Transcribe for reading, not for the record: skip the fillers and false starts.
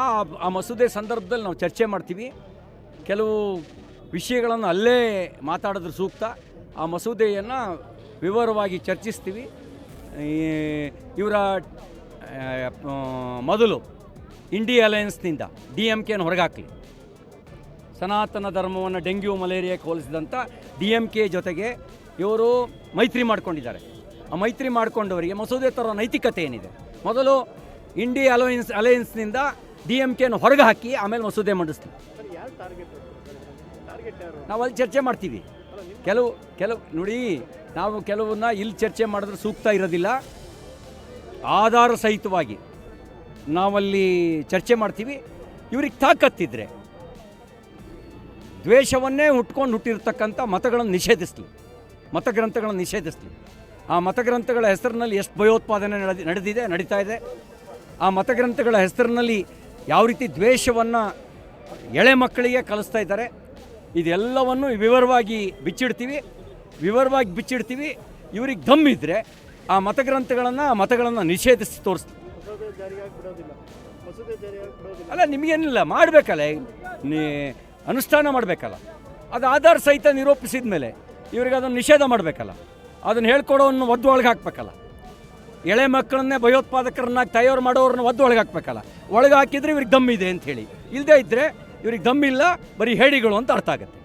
ಆ ಮಸೂದೆ ಸಂದರ್ಭದಲ್ಲಿ ನಾವು ಚರ್ಚೆ ಮಾಡ್ತೀವಿ. ಕೆಲವು ವಿಷಯಗಳನ್ನು ಅಲ್ಲೇ ಮಾತಾಡಿದ್ರೆ ಸೂಕ್ತ. ಆ ಮಸೂದೆಯನ್ನು ವಿವರವಾಗಿ ಚರ್ಚಿಸ್ತೀವಿ. ಇವರ ಮೊದಲು ಇಂಡಿಯಾ ಅಲಯನ್ಸ್ನಿಂದ DMKನ ಹೊರಗಾಕಲಿ. ಸನಾತನ ಧರ್ಮವನ್ನು ಡೆಂಗ್ಯೂ ಮಲೇರಿಯಾಕ್ಕೆ ಹೋಲಿಸಿದಂಥ DMK ಜೊತೆಗೆ ಇವರು ಮೈತ್ರಿ ಮಾಡ್ಕೊಂಡಿದ್ದಾರೆ. ಆ ಮೈತ್ರಿ ಮಾಡ್ಕೊಂಡವರಿಗೆ ಮಸೂದೆ ತರೋ ನೈತಿಕತೆ ಏನಿದೆ? ಮೊದಲು ಇಂಡಿಯಾ ಅಲಯನ್ಸ್ನಿಂದ DMKನ ಹೊರಗೆ ಹಾಕಿ ಆಮೇಲೆ ಮಸೂದೆ ಮಂಡಿಸ್ತೀವಿ. ನಾವು ಅಲ್ಲಿ ಚರ್ಚೆ ಮಾಡ್ತೀವಿ. ಕೆಲವು ನೋಡಿ, ನಾವು ಕೆಲವನ್ನ ಇಲ್ಲಿ ಚರ್ಚೆ ಮಾಡಿದ್ರೆ ಸೂಕ್ತ ಇರೋದಿಲ್ಲ. ಆಧಾರ ಸಹಿತವಾಗಿ ನಾವಲ್ಲಿ ಚರ್ಚೆ ಮಾಡ್ತೀವಿ. ಇವ್ರಿಗೆ ತಾಕತ್ತಿದ್ರೆ ದ್ವೇಷವನ್ನೇ ಹುಟ್ಟಿರ್ತಕ್ಕಂಥ ಮತಗಳನ್ನು ಮತಗ್ರಂಥಗಳನ್ನು ನಿಷೇಧಿಸಲಿ. ಆ ಮತಗ್ರಂಥಗಳ ಹೆಸರಿನಲ್ಲಿ ಎಷ್ಟು ಭಯೋತ್ಪಾದನೆ ನಡೀತಾ ಇದೆ. ಆ ಮತಗ್ರಂಥಗಳ ಹೆಸರಿನಲ್ಲಿ ಯಾವ ರೀತಿ ದ್ವೇಷವನ್ನು ಎಳೆ ಮಕ್ಕಳಿಗೆ ಕಲಿಸ್ತಾ ಇದ್ದಾರೆ, ಇದೆಲ್ಲವನ್ನು ವಿವರವಾಗಿ ಬಿಚ್ಚಿಡ್ತೀವಿ. ಇವ್ರಿಗೆ ದಮ್ಮಿದ್ರೆ ಆ ಮತಗಳನ್ನು ನಿಷೇಧಿಸಿ ತೋರಿಸ್ತೀವಿ. ಅಲ್ಲ, ನಿಮಗೇನಿಲ್ಲ, ಮಾಡಬೇಕಲ್ಲ, ಅನುಷ್ಠಾನ ಮಾಡಬೇಕಲ್ಲ. ಅದು ಆಧಾರ ಸಹಿತ ನಿರೂಪಿಸಿದ ಮೇಲೆ ಇವ್ರಿಗೆ ಅದನ್ನು ನಿಷೇಧ ಮಾಡಬೇಕಲ್ಲ. ಅದನ್ನು ಹೇಳ್ಕೊಡೋವನ್ನು ಒದ್ದು ಒಳಗೆ ಹಾಕಬೇಕಲ್ಲ. ಎಳೆ ಮಕ್ಕಳನ್ನೇ ಭಯೋತ್ಪಾದಕರನ್ನಾಗಿ ತಯಾರು ಮಾಡೋರನ್ನ ಒದ್ದು ಒಳಗೆ ಹಾಕಬೇಕಲ್ಲ. ಒಳಗೆ ಹಾಕಿದರೆ ಇವ್ರಿಗೆ ದಮ್ಮಿದೆ ಅಂತ ಹೇಳಿ. ಇಲ್ಲದೇ ಇದ್ದರೆ ಇವ್ರಿಗೆ ದಮ್ಮಿಲ್ಲ, ಬರೀ ಹೇಡಿಗಳು ಅಂತ ಅರ್ಥ ಆಗುತ್ತೆ.